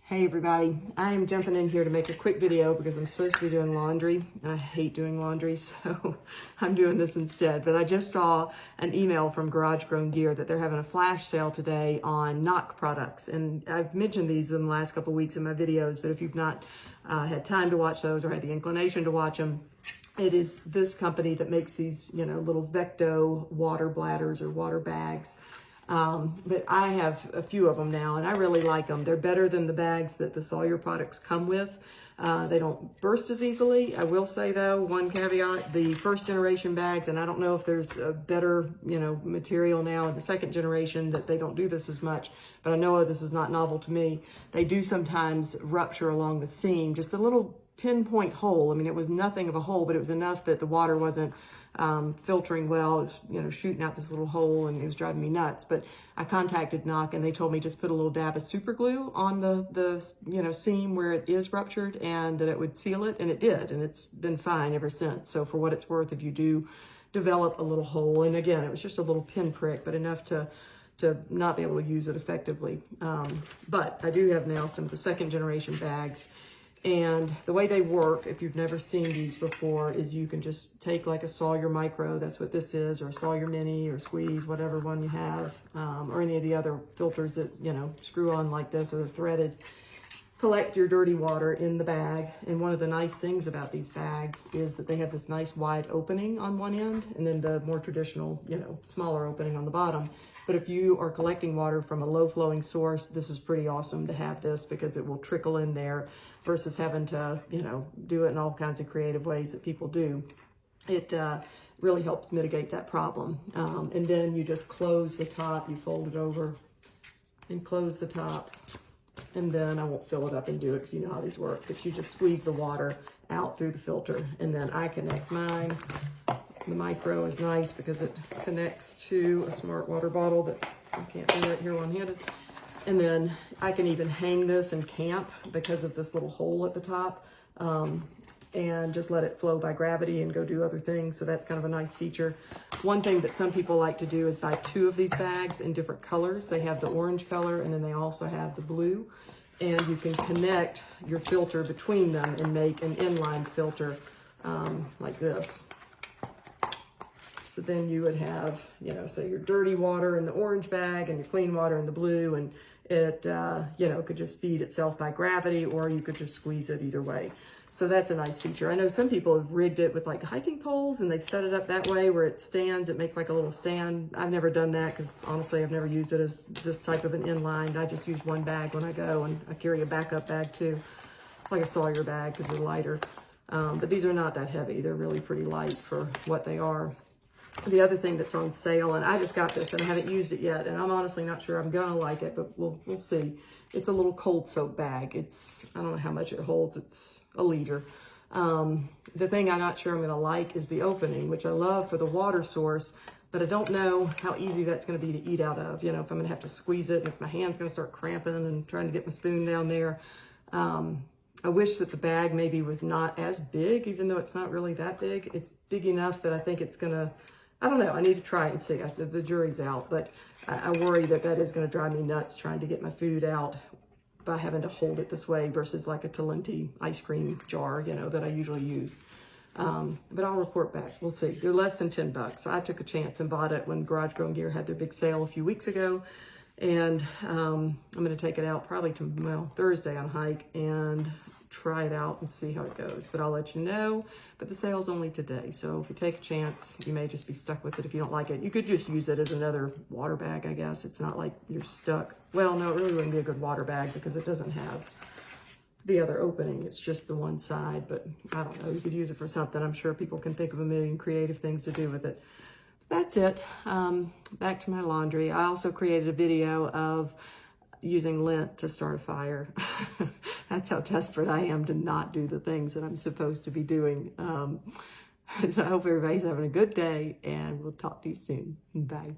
Hey everybody, I am jumping in here to make a quick video because I'm supposed to be doing laundry and I hate doing laundry, so I'm doing this instead. But I just saw an email from Garage Grown Gear that they're having a flash sale today on CNOC products. And I've mentioned these in the last couple of weeks in my videos, but if you've not had time to watch those or had the inclination to watch them, it is this company that makes these, little Vecto water bladders or water bags. But I have a few of them now and I really like them. They're better than the bags that the Sawyer products come with. They don't burst as easily. I will say though, one caveat, the first generation bags, and I don't know if there's a better, material now in the second generation that they don't do this as much, but I know this is not novel to me. They do sometimes rupture along the seam, just a little pinpoint hole. I mean, it was nothing of a hole, but it was enough that the water wasn't filtering well. It was, shooting out this little hole and it was driving me nuts. But I contacted CNOC and they told me just put a little dab of super glue on the seam where it is ruptured and that it would seal it, and it did, and it's been fine ever since. So for what it's worth, if you do develop a little hole, and again, it was just a little pin prick, but enough to not be able to use it effectively. But I do have now some of the second generation bags. And the way they work, if you've never seen these before, is you can just take like a Sawyer Micro, that's what this is, or a Sawyer Mini or Squeeze, whatever one you have, or any of the other filters that, screw on like this or they're threaded. Collect your dirty water in the bag. And one of the nice things about these bags is that they have this nice wide opening on one end and then the more traditional, smaller opening on the bottom. But if you are collecting water from a low flowing source, this is pretty awesome to have this because it will trickle in there versus having to, do it in all kinds of creative ways that people do. It really helps mitigate that problem. And then you just close the top, you fold it over and close the top. And then I won't fill it up and do it because you know how these work, but you just squeeze the water out through the filter. And then I connect mine. The Micro is nice because it connects to a smart water bottle that I can't do right here one-handed. And then I can even hang this and camp because of this little hole at the top, and just let it flow by gravity and go do other things. So that's kind of a nice feature. One thing that some people like to do is buy two of these bags in different colors. They have the orange color and then they also have the blue. And you can connect your filter between them and make an inline filter like this. So then you would have, say your dirty water in the orange bag and your clean water in the blue, and it, could just feed itself by gravity, or you could just squeeze it either way. So that's a nice feature. I know some people have rigged it with like hiking poles and they've set it up that way where it stands, it makes like a little stand. I've never done that because honestly, I've never used it as this type of an inline. I just use one bag when I go, and I carry a backup bag too, like a Sawyer bag because they're lighter. But these are not that heavy. They're really pretty light for what they are. The other thing that's on sale, and I just got this and I haven't used it yet, and I'm honestly not sure I'm gonna like it, but we'll see. It's a little cold soak bag. I don't know how much it holds. It's a liter. The thing I'm not sure I'm gonna like is the opening, which I love for the water source, but I don't know how easy that's gonna be to eat out of. If I'm gonna have to squeeze it, and if my hand's gonna start cramping and trying to get my spoon down there. I wish that the bag maybe was not as big, even though it's not really that big. It's big enough that I think it's gonna, I don't know, I need to try it and see. The jury's out, but I worry that is going to drive me nuts trying to get my food out by having to hold it this way versus like a Talenti ice cream jar, that I usually use. But I'll report back. We'll see. They're less than $10. So I took a chance and bought it when Garage Grown Gear had their big sale a few weeks ago. And I'm going to take it out probably Thursday on hike and try it out and see how it goes. But I'll let you know. But the sale's only today, so if you take a chance, you may just be stuck with it if you don't like it. You could just use it as another water bag, I guess. It's not like you're stuck. Well, no, it really wouldn't be a good water bag because it doesn't have the other opening. It's just the one side, but I don't know. You could use it for something. I'm sure people can think of a million creative things to do with it. That's it. Back to my laundry. I also created a video of using lint to start a fire. That's how desperate I am to not do the things that I'm supposed to be doing. So I hope everybody's having a good day, and we'll talk to you soon. Bye.